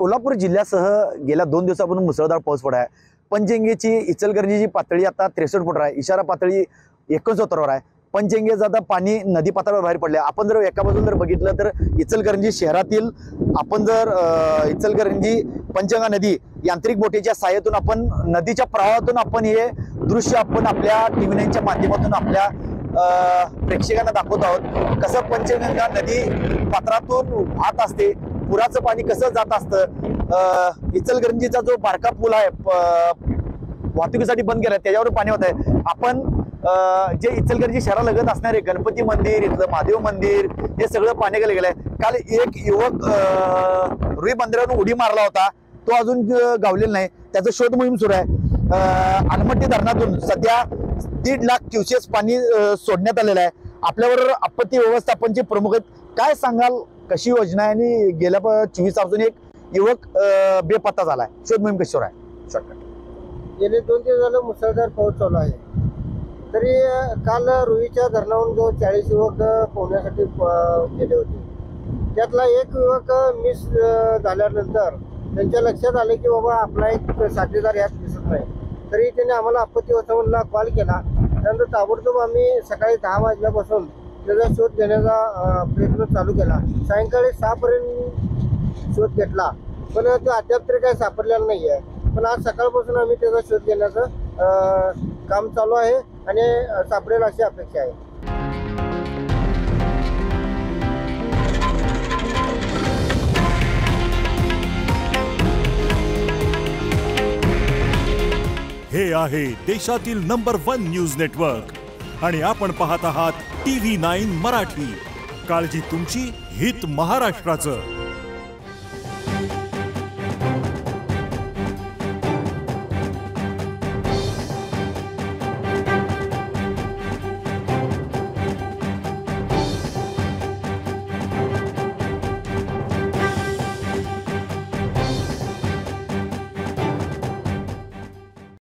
कोल्हापूर जिल्ह्यासह गेल्या 2 दिवसापासून मुसळधार पाऊस पडत आहे। पंचगंगेची इचलकरंजीची पातळी आता 63 फूट आहे, इशारा पातळी 69 वर आहे। पंचगंगेचं आता पाणी नदी पात्रावर बाहेर पडले। आपण जर एका बाजूला जर बघितलं तर इचलकरंजी शहरातील आपण जर इचलकरंजी पंचगंगा नदी यांत्रिक बोटीच्या सहाय्यातून आपण नदीच्या प्रवाहातून आपण हे दृश्य आपण आपल्या टीव्ही9च्या माध्यमातून आपल्या प्रेक्षकांना दाखवत आहोत। कसं पंचगंगा नदी पात्रातून वाहत असते, पुराचं पाणी कसं जात असतं। इचलकरंजीचा जो बारका पूल आहे वाहतुकीसाठी बंद केला, त्याच्यावर पाणी होत आहे। आपण जे इचलकरंजी शहरालगत असणारे गणपती मंदिर, इथलं महादेव मंदिर हे सगळं पाण्याखाली गेलंय। काल एक युवक रुई बंदरावरून उडी मारला होता, तो अजून गावलेला नाही, त्याचं शोध मोहीम सुरू आहे। अलमट्टी धरणातून सध्या 1.5 लाख क्युसेस पाणी सोडण्यात आलेलं आहे। आपल्यावर आपत्ती व्यवस्थापनचे प्रमुख आहेत, काय सांगाल कशी योजना आहे आणि गेल्या 24 तासापासून एक युवक बेपत्ता झालाय, शोध मोहीम कशावर आहे? गेले 2 दिवस झालं मुसळधार पाऊस चालू आहे। तरी काल रुईच्या धरणावरून जो 40 युवक पोहण्यासाठी गेले होते, त्यातला एक युवक मिस झाल्यानंतर त्यांच्या लक्षात आले की बाबा आपला एक साथीदार यात दिसत नाही। तरी त्यांनी आम्हाला आपत्ती व्यवस्थापनाला कॉल केला। त्यानंतर ताबडतोब आम्ही सकाळी 10 वाजल्यापासून त्याचा शोध घेण्याचा प्रयत्न चालू केला। सायंकाळी 6 पर्यंत शोध घेतला, पण तो अद्याप तरी काही सापडलेला नाही आहे। पण आज सकाळपासून आम्ही त्याचा शोध घेण्याचं काम चालू आहे आणि सापडेल अशी अपेक्षा आहे। हे आहे देशातील नंबर 1 न्यूज नेटवर्क आणि आपण पाहत आहात TV9 मराठी। काळजी तुमची, हित महाराष्ट्राचं।